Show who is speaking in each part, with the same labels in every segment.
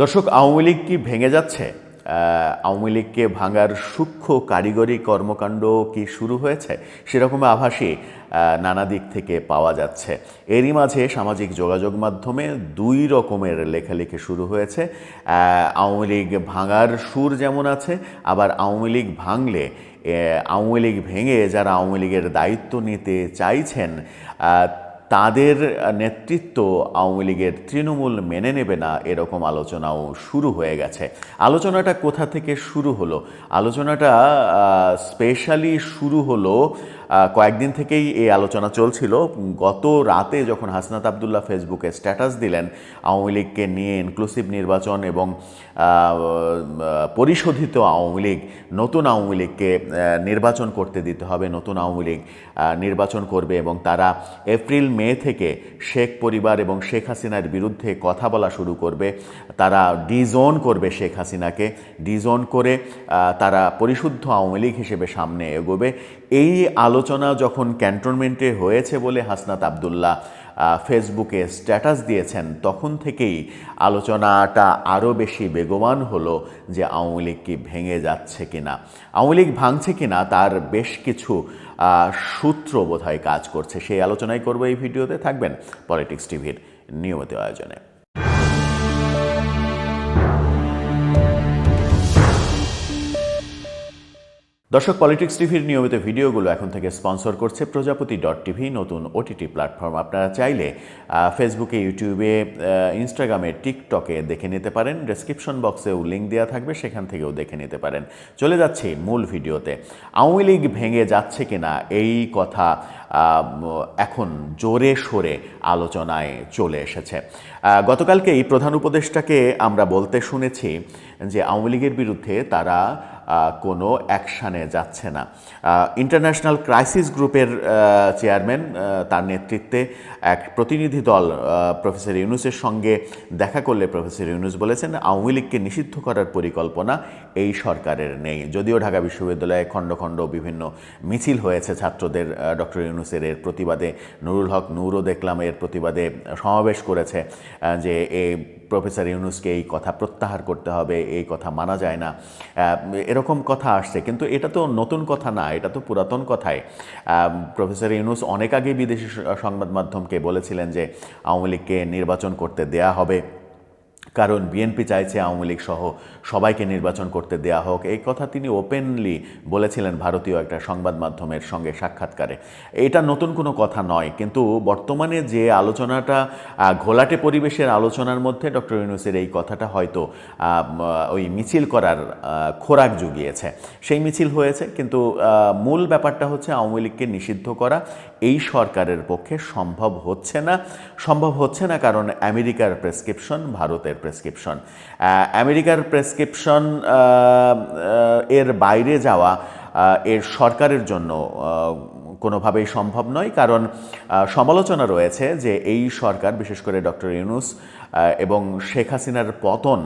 Speaker 1: দর্শক, আওয়ামী লীগ কি ভেঙে যাচ্ছে? আওয়ামী লীগকে ভাঙার সূক্ষ্ম কারিগরি কর্মকাণ্ড কি শুরু হয়েছে? সেরকম আভাসই নানা দিক থেকে পাওয়া যাচ্ছে। এরই মাঝে সামাজিক যোগাযোগ মাধ্যমে দুই রকমের লেখালেখি শুরু হয়েছে। আওয়ামী লীগ ভাঙার সুর যেমন আছে, আবার আওয়ামী লীগ ভাঙলে আওয়ামী লীগ ভেঙে যারা আওয়ামী লীগের দায়িত্ব নিতে চাইছেন তাদের নেতৃত্ব আওয়ামী লীগের তৃণমূল মেনে নেবে না, এরকম আলোচনাও শুরু হয়ে গেছে। আলোচনাটা কোথা থেকে শুরু হলো? আলোচনাটা স্পেশালি শুরু হলো কয়েকদিন থেকেই এই আলোচনা চলছিল। গত রাতে যখন হাসনাত আবদুল্লাহ ফেসবুকে স্ট্যাটাস দিলেন আওয়ামী লীগকে নিয়ে ইনক্লুসিভ নির্বাচন এবং পরিশোধিত আওয়ামী লীগ, নতুন আওয়ামী লীগকে নির্বাচন করতে দিতে হবে, নতুন আওয়ামী লীগ নির্বাচন করবে এবং তারা এপ্রিল মে থেকে শেখ পরিবার এবং শেখ হাসিনার বিরুদ্ধে কথা বলা শুরু করবে। তারা ডিজোন করবে শেখ হাসিনাকে, ডিজোন করে তারা পরিশুদ্ধ আওয়ামী লীগ হিসেবে সামনে এগোবে। এই আলোচনা যখন ক্যান্টনমেন্টে হয়েছে বলে হাসনাত আবদুল্লাহ ফেসবুকে স্ট্যাটাস দিয়েছেন, তখন থেকেই আলোচনাটা আরও বেশি বেগবান হলো যে আওয়ামী লীগ কি ভেঙে যাচ্ছে কিনা, আওয়ামী লীগ ভাঙছে কিনা তার বেশ কিছু সূত্র বোধহয় কাজ করছে। সেই আলোচনাই করবো এই ভিডিওতে। থাকবেন পলিটিক্স টিভির নিয়মিত আয়োজনে। দর্শক, পলিটিক্স টিভির নিয়মিত ভিডিওগুলো এখন থেকে স্পন্সর করছে প্রজাপতি.টিভি, নতুন ওটিটি প্ল্যাটফর্ম। আপনারা চাইলে ফেসবুকে, ইউটিউবে, ইনস্টাগ্রামে, টিকটকে দেখে নিতে পারেন। ডেসক্রিপশন বক্সেও লিঙ্ক দেওয়া থাকবে, সেখান থেকেও দেখে নিতে পারেন। চলে যাচ্ছি মূল ভিডিওতে। আওয়ামী লীগ ভেঙে যাচ্ছে কিনা এই কথা এখন জোরে সোরে আলোচনায় চলে এসেছে। গতকালকেই প্রধান উপদেষ্টাকে আমরা বলতে শুনেছি যে আওয়ামী লীগের বিরুদ্ধে তারা কোনো অ্যাকশানে যাচ্ছে না। ইন্টারন্যাশনাল ক্রাইসিস গ্রুপের চেয়ারম্যান, তার নেতৃত্বে এক প্রতিনিধি দল প্রফেসর ইউনূসের সঙ্গে দেখা করলে প্রফেসর ইউনূস বলেছেন আওয়ামী লীগকে নিষিদ্ধ করার পরিকল্পনা এই সরকারের নেই। যদিও ঢাকা বিশ্ববিদ্যালয়ে খণ্ড খণ্ড বিভিন্ন মিছিল হয়েছে ছাত্রদের ডক্টর ইউনূসের এর প্রতিবাদে। নুরুল হক নূরও দেখলাম এর প্রতিবাদে সমাবেশ করেছে যে এই প্রফেসর ইউনূসকে এই কথা প্রত্যাহার করতে হবে, এই কথা মানা যায় না, এরকম কথা আসছে। কিন্তু এটা তো নতুন কথা না, এটা তো পুরাতন কথাই। প্রফেসর ইউনূস অনেক আগেই বিদেশি সংবাদ মাধ্যমকে বলেছিলেন যে আওয়ামী লীগকে নির্বাচন করতে দেয়া হবে, কারণ বিএনপি চাইছে আওয়ামী লীগ সহ সবাইকে নির্বাচন করতে দেয়া হোক। এই কথা তিনি ওপেনলি বলেছিলেন ভারতীয় একটা সংবাদ মাধ্যমের সঙ্গে সাক্ষাৎকারে। এটা নতুন কোনো কথা নয়, কিন্তু বর্তমানে যে আলোচনাটা ঘোলাটে পরিবেশের আলোচনার মধ্যে ডক্টর ইউনূসের এই কথাটা হয়তো ওই মিছিল করার খোরাক জুগিয়েছে। সেই মিছিল হয়েছে, কিন্তু মূল ব্যাপারটা হচ্ছে আওয়ামী লীগকে নিষিদ্ধ করা এই সরকারের পক্ষে সম্ভব হচ্ছে না, কারণ আমেরিকার প্রেসক্রিপশন, ভারতের প্রেসক্রিপশন, আমেরিকার প্রেসক্রিপশন এর বাইরে যাওয়া এর সরকারের জন্য কোনোভাবেই সম্ভব নয়। কারণ সমালোচনা রয়েছে যে এই সরকার, বিশেষ করে ডক্টর ইউনূস এবং শেখ হাসিনার পতন,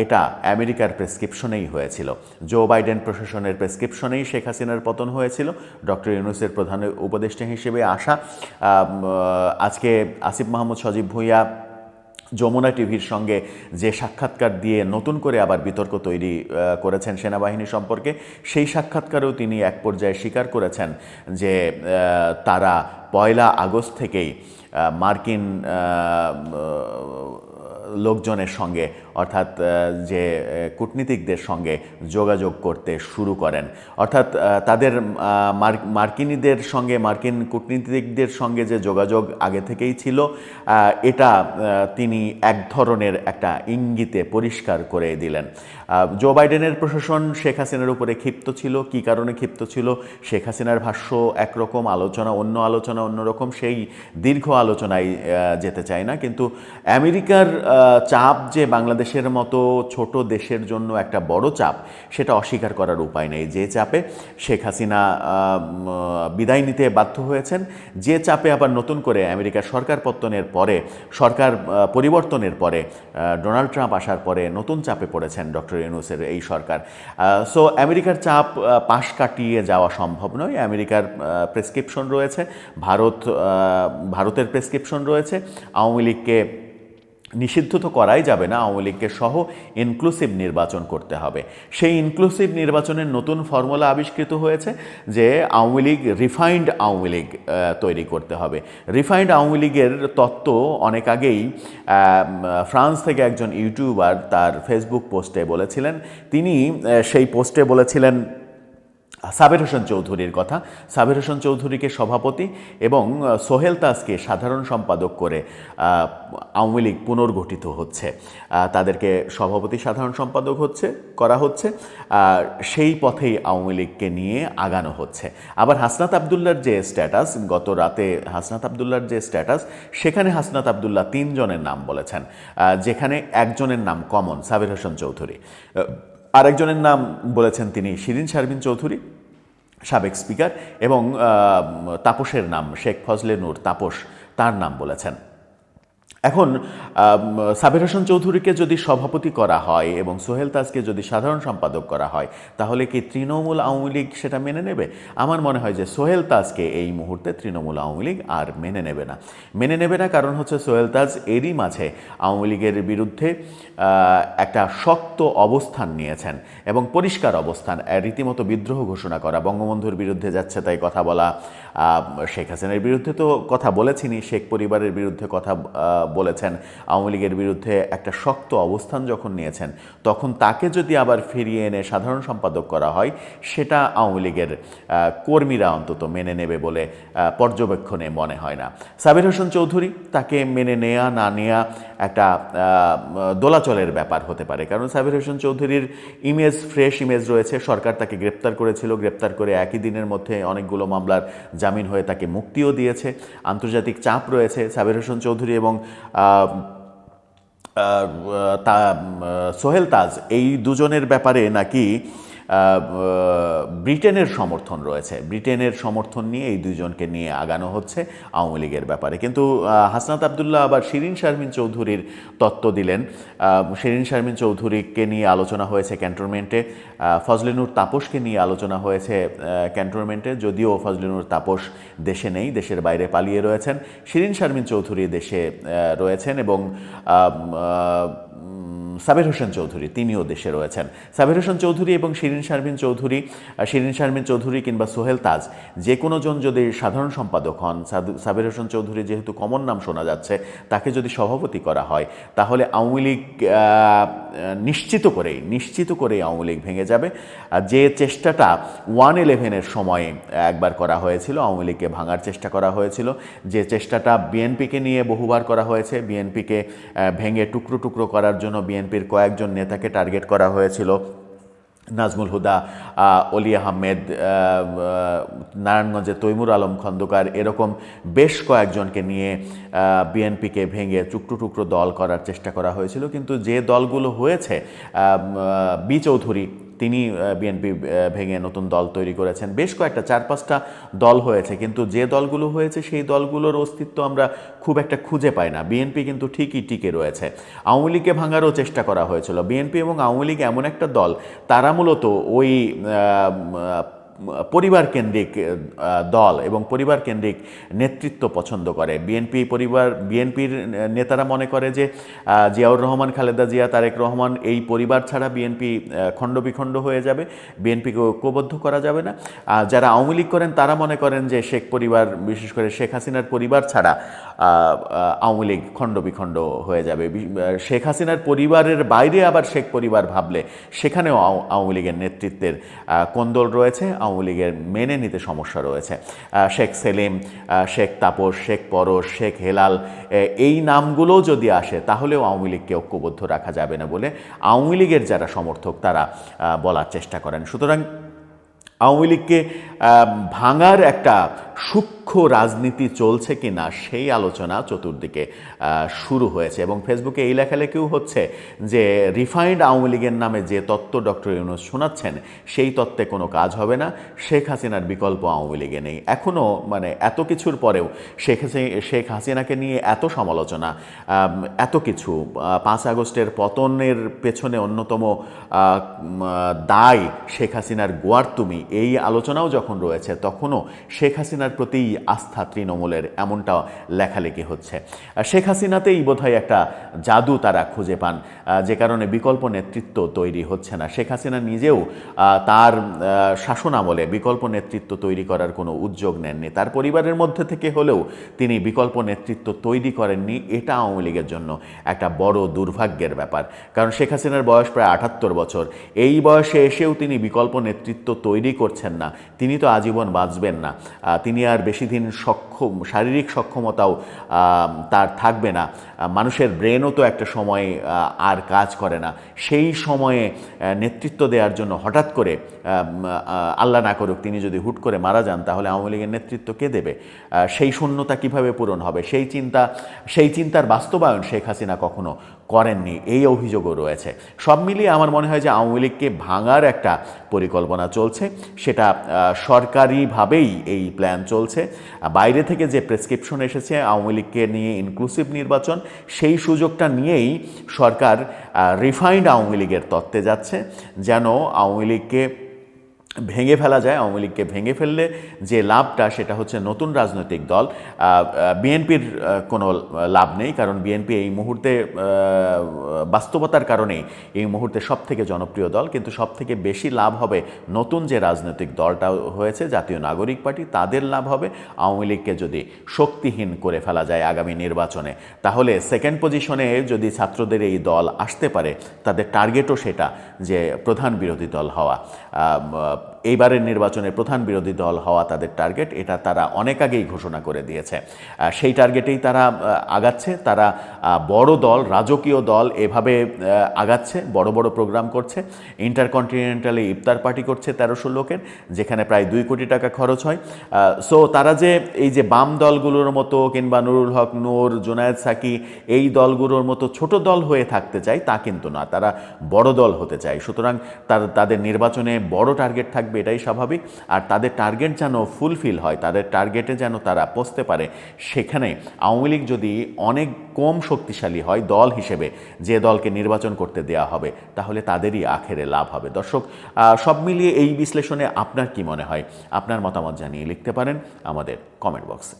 Speaker 1: এটা আমেরিকার প্রেসক্রিপশনেই হয়েছিল। জো বাইডেন প্রশাসনের প্রেসক্রিপশনেই শেখ হাসিনার পতন হয়েছিল। ডক্টর ইউনূসের প্রধান উপদেষ্টা হিসেবে আসা। আজকে আসিফ মাহমুদ সজীব ভুঁইয়া যমুনা টিভির সঙ্গে যে সাক্ষাৎকার দিয়ে নতুন করে আবার বিতর্ক তৈরি করেছেন সেনাবাহিনী সম্পর্কে, সেই সাক্ষাৎকারেও তিনি এক পর্যায়ে স্বীকার করেছেন যে তারা 1 আগস্ট থেকেই মার্কিন লোকজনের সঙ্গে, অর্থাৎ যে কূটনীতিকদের সঙ্গে যোগাযোগ করতে শুরু করেন। অর্থাৎ তাদের মার্কিনীদের সঙ্গে, মার্কিন কূটনীতিকদের সঙ্গে যে যোগাযোগ আগে থেকেই ছিল, এটা তিনি এক ধরনের একটা ইঙ্গিতে পরিষ্কার করে দিলেন। জো বাইডেনের প্রশাসন শেখ হাসিনার উপরে ক্ষিপ্ত ছিল। কী কারণে ক্ষিপ্ত ছিল? শেখ হাসিনার ভাষ্য একরকম, আলোচনা অন্যরকম। সেই দীর্ঘ আলোচনায় যেতে চায় না, কিন্তু আমেরিকার চাপ যে বাংলাদেশের মতো ছোট দেশের জন্য একটা বড় চাপ, সেটা অস্বীকার করার উপায় নেই। যে চাপে শেখ হাসিনা বিদায় নিতে বাধ্য হয়েছেন, যে চাপে আবার নতুন করে আমেরিকার সরকার পতনের পরে, সরকার পরিবর্তনের পরে, ডোনাল্ড ট্রাম্প আসার পরে নতুন চাপে পড়েছেন ডক্টর ইউনূসের এই সরকার। সো আমেরিকার চাপ পাশ কাটিয়ে যাওয়া সম্ভব নয়। আমেরিকার প্রেসক্রিপশন রয়েছে, ভারতের প্রেসক্রিপশন রয়েছে। আওয়ামী লীগকে নিষিদ্ধ তো করাই যাবে না, আওয়ামী লীগকে সহ ইনক্লুসিভ নির্বাচন করতে হবে। সেই ইনক্লুসিভ নির্বাচনের নতুন ফর্মুলা আবিষ্কৃত হয়েছে যে আওয়ামী লীগ রিফাইন্ড আওয়ামী লীগ তৈরি করতে হবে। রিফাইন্ড আওয়ামী লীগের তত্ত্ব অনেক আগেই ফ্রান্স থেকে একজন ইউটিউবার তার ফেসবুক পোস্টে বলেছিলেন। তিনি সেই পোস্টে বলেছিলেন সাবের হোসেন চৌধুরীর কথা। সাবের হোসেন চৌধুরীকে সভাপতি এবং সোহেল তাজকে সাধারণ সম্পাদক করে আওয়ামী লীগ পুনর্গঠিত হচ্ছে, তাদেরকে সভাপতি সাধারণ সম্পাদক করা হচ্ছে, সেই পথেই আওয়ামী লীগকে নিয়ে আগানো হচ্ছে। আবার হাসনাত আবদুল্লার যে স্ট্যাটাস, গত রাতে হাসনাত আবদুল্লার যে স্ট্যাটাস, সেখানে হাসনাত আবদুল্লাহ 3 জনের নাম বলেছেন, যেখানে একজনের নাম কমন, সাবের হোসেন চৌধুরী। আরেকজনের নাম বলেছেন তিনি শিরিন শারমিন চৌধুরী, সাবেক স্পিকার, এবং তাপসের নাম শেখ ফজলে নূর তাপস, তার নাম বলেছেন। এখন সাবের হোসেন চৌধুরীকে যদি সভাপতি করা হয় এবং সোহেল তাজকে যদি সাধারণ সম্পাদক করা হয়, তাহলে কি তৃণমূল আওয়ামী লীগ সেটা মেনে নেবে? আমার মনে হয় যে সোহেল তাজকে এই মুহূর্তে তৃণমূল আওয়ামী লীগ আর মেনে নেবে না। কারণ হচ্ছে সোহেল তাজ এরই মাঝে আওয়ামী লীগের বিরুদ্ধে একটা শক্ত অবস্থান নিয়েছেন এবং পরিষ্কার অবস্থান, রীতিমতো বিদ্রোহ ঘোষণা করা, বঙ্গবন্ধুর বিরুদ্ধে যাচ্ছে তাই কথা বলা, শেখ হাসিনার বিরুদ্ধে তো কথা বলেছিনি, শেখ পরিবারের বিরুদ্ধে কথা বলেছেন, আওয়ামী লীগের বিরুদ্ধে একটা শক্ত অবস্থান যখন নিয়েছেন, তখন তাকে যদি আবার ফিরিয়ে এনে সাধারণ সম্পাদক করা হয়, সেটা আওয়ামী লীগের কর্মীরা অন্তত মেনে নেবে বলে পর্যবেক্ষণে মনে হয় না। সাবির হোসেন চৌধুরী, তাকে মেনে নেয়া না নেয়া একটা দোলাচলের ব্যাপার হতে পারে, কারণ সাবির হোসেন চৌধুরীর ইমেজ, ফ্রেশ ইমেজ রয়েছে। সরকার তাকে গ্রেপ্তার করেছিল, গ্রেপ্তার করে একই দিনের মধ্যে অনেকগুলো মামলার জামিন হয়ে তাকে মুক্তিও দিয়েছে। আন্তর্জাতিক চাপ রয়েছে। সাবির হোসেন চৌধুরী এবং সোহেল তাজ, এই দুজনের ব্যাপারে নাকি ব্রিটেনের সমর্থন রয়েছে। ব্রিটেনের সমর্থন নিয়ে এই দুইজনকে নিয়ে আগানো হচ্ছে আওয়ামী লীগের ব্যাপারে। কিন্তু হাসনাত আবদুল্লাহ আবার শিরিন শারমিন চৌধুরীর তত্ত্ব দিলেন। শিরিন শারমিন চৌধুরীকে নিয়ে আলোচনা হয়েছে ক্যান্টনমেন্টে, ফজলে নূর তাপসকে নিয়ে আলোচনা হয়েছে ক্যান্টনমেন্টে, যদিও ফজলে নূর তাপস দেশে নেই, দেশের বাইরে পালিয়ে রয়েছেন। শিরিন শারমিন চৌধুরী দেশে রয়েছেন এবং সাবির হোসেন চৌধুরী, তিনিও দেশে রয়েছেন। সাবির হোসেন চৌধুরী এবং শিরিন শারমিন চৌধুরী কিংবা সোহেল তাজ, যে কোনো জন যদি সাধারণ সম্পাদক হন, সাবির হোসেন চৌধুরী যেহেতু কমন নাম শোনা যাচ্ছে, তাকে যদি সভাপতি করা হয়, তাহলে আওয়ামী লীগ নিশ্চিত করেই আওয়ামী লীগ ভেঙে যাবে। যে চেষ্টাটা 1/11-এর সময় একবার করা হয়েছিল, আওয়ামী লীগকে ভাঙার চেষ্টা করা হয়েছিল, যে চেষ্টাটা বিএনপিকে নিয়ে বহুবার করা হয়েছে, বিএনপিকে ভেঙে টুকরো টুকরো করার জন্য বিএনপির কয়েকজন নেতাকে টার্গেট করা হয়েছিল, নাজমুল হুদা, অলি আহমেদ, নারায়ণগঞ্জে তৈমুর আলম খন্দকার, এরকম বেশ কয়েকজনকে নিয়ে বিএনপিকে ভেঙে টুকরো টুকরো দল করার চেষ্টা করা হয়েছিল। কিন্তু যে দলগুলো হয়েছে, বি চৌধুরী, তিনি বিএনপি ভেঙে নতুন দল তৈরি করেছেন, বেশ কয়েকটা 4-5টা দল হয়েছে, কিন্তু যে দলগুলো হয়েছে সেই দলগুলোর অস্তিত্ব আমরা খুব একটা খুঁজে পাই না। বিএনপি কিন্তু ঠিকই টিকে রয়েছে। আওয়ামী লীগকে ভাঙারও চেষ্টা করা হয়েছিল। বিএনপি এবং আওয়ামী লীগ এমন একটা দল, তারা মূলত ওই পরিবার কেন্দ্রিক দল এবং পরিবার কেন্দ্রিক নেতৃত্ব পছন্দ করে। বিএনপির নেতারা মনে করে যে জিয়াউর রহমান, খালেদা জিয়া, তারেক রহমান, এই পরিবার ছাড়া বিএনপি খণ্ডবিখণ্ড হয়ে যাবে, বিএনপিকে ঐক্যবদ্ধ করা যাবে না। যারা আওয়ামী লীগ করেন তারা মনে করেন যে শেখ পরিবার, বিশেষ করে শেখ হাসিনার পরিবার ছাড়া আওয়ামী লীগ খণ্ডবিখণ্ড হয়ে যাবে। শেখ হাসিনার পরিবারের বাইরে আবার শেখ পরিবার ভাবলে সেখানেও আওয়ামী লীগের নেতৃত্বের কোন্দল রয়েছে, আওয়ামী লীগের মেনে নিতে সমস্যা রয়েছে। শেখ সেলিম, শেখ তাপস, শেখ পরশ, শেখ হেলাল, এই নামগুলো যদি আসে তাহলেও আওয়ামী লীগকে ঐক্যবদ্ধ রাখা যাবে না বলে আওয়ামী লীগের যারা সমর্থক তারা বলার চেষ্টা করেন। সুতরাং আওয়ামী লীগকে ভাঙার একটা সূক্ষ্ম রাজনীতি চলছে কি না সেই আলোচনা চতুর্দিকে শুরু হয়েছে এবং ফেসবুকে এই লেখালেখিও হচ্ছে যে রিফাইন্ড আওয়ামী লীগের নামে যে তত্ত্ব ডক্টর ইউনূস শোনাচ্ছেন সেই তত্ত্বে কোনো কাজ হবে না। শেখ হাসিনার বিকল্প আওয়ামী লীগে নেই। এখনও এত কিছুর পরেও শেখ হাসিনাকে নিয়ে এত সমালোচনা, এত কিছু, 5 আগস্টের পতনের পেছনে অন্যতম দায় শেখ হাসিনার গোয়ার্তুমি, এই আলোচনাও যখন রয়েছে, তখনও শেখ হাসিনা হাসিনার প্রতি আস্থা তৃণমূলের, এমনটা লেখালেখি হচ্ছে। শেখ হাসিনাতেই বোধহয় একটা জাদু তারা খুঁজে পান, যে কারণে বিকল্প নেতৃত্ব তৈরি হচ্ছে না। শেখ হাসিনা নিজেও তার শাসন আমলে বিকল্প নেতৃত্ব তৈরি করার কোনো উদ্যোগ নেননি। তার পরিবারের মধ্যে থেকে হলেও তিনি বিকল্প নেতৃত্ব তৈরি করেননি। এটা আওয়ামী লীগের জন্য একটা বড় দুর্ভাগ্যের ব্যাপার, কারণ শেখ হাসিনার বয়স প্রায় ৭৮ বছর। এই বয়সে এসেও তিনি বিকল্প নেতৃত্ব তৈরি করছেন না। তিনি তো আজীবন বাঁচবেন না, তিনি আর বেশি দিন শারীরিক সক্ষমতাও তার থাকবে না। মানুষের ব্রেনও তো একটা সময় আর কাজ করে না। সেই সময়ে নেতৃত্ব দেওয়ার জন্য হঠাৎ করে, আল্লাহ না করুক তিনি যদি হুট করে মারা যান, তাহলে আওয়ামী লীগের নেতৃত্ব কে দেবে? সেই শূন্যতা কিভাবে পূরণ হবে? সেই চিন্তার বাস্তবায়ন শেখ হাসিনা কখনো করেননি, এই অভিযোগও রয়েছে। সব মিলিয়ে আমার মনে হয় যে আওয়ামী লীগকে ভাঙার একটা পরিকল্পনা চলছে, সেটা সরকারিভাবেই এই প্ল্যান চলছে। বাইরে থেকে যে প্রেসক্রিপশন এসেছে আওয়ামী লীগকে নিয়ে ইনক্লুসিভ নির্বাচন, সেই সুযোগটা নিয়েই সরকার রিফাইন্ড আওয়ামী লীগের তত্ত্বে যাচ্ছে, যেন আওয়ামী লীগকে ভেঙে ফেলা যায়। আওয়ামী লীগকে ভেঙে ফেললে যে লাভটা, সেটা হচ্ছে নতুন রাজনৈতিক দল। বিএনপির কোনো লাভ নেই, কারণ বিএনপি এই মুহূর্তে বাস্তবতার কারণেই এই মুহূর্তে সবথেকে জনপ্রিয় দল। কিন্তু সবথেকে বেশি লাভ হবে নতুন যে রাজনৈতিক দলটা হয়েছে, জাতীয় নাগরিক পার্টি, তাদের লাভ হবে। আওয়ামী লীগকে যদি শক্তিহীন করে ফেলা যায় আগামী নির্বাচনে, তাহলে সেকেন্ড পজিশনে যদি ছাত্রদের এই দল আসতে পারে, তাদের টার্গেটও সেটা, যে প্রধান বিরোধী দল হওয়া। এইবারের নির্বাচনে প্রধান বিরোধী দল হওয়া তাদের টার্গেট, এটা তারা অনেক আগেই ঘোষণা করে দিয়েছে। সেই টার্গেটেই তারা আগাচ্ছে। তারা বড় দল, রাজকীয় দল এভাবে আগাচ্ছে, বড় বড় প্রোগ্রাম করছে। ইন্টারকন্টিনেন্টালে ইফতার পার্টি করছে ১৩০০ লোকের, যেখানে প্রায় ২ কোটি টাকা খরচ হয়। সো তারা যে এই যে বাম দলগুলোর মতো, কিংবা নুরুল হক নূর, জুনায়েদ সাকি, এই দলগুলোর মতো ছোট দল হয়ে থাকতে চায় তা কিন্তু না, তারা বড় দল হতে চায়। সুতরাং তাদের নির্বাচনে বড় টার্গেট থাকবে, এটাই স্বাভাবিক। আর তাদের টার্গেট যেন ফুলফিল হয়, তাদের টার্গেটে যেন তারা পৌঁছতে পারে, সেখানে আওয়ামী লীগ যদি অনেক কম শক্তিশালী হয় দল হিসেবে, যে দলকে নির্বাচন করতে দেয়া হবে, তাহলে তাদেরই আখেরে লাভ হবে। দর্শক, সব মিলিয়ে এই বিশ্লেষণে আপনার কি মনে হয়? আপনার মতামত জানিয়ে লিখতে পারেন আমাদের কমেন্ট বক্সে।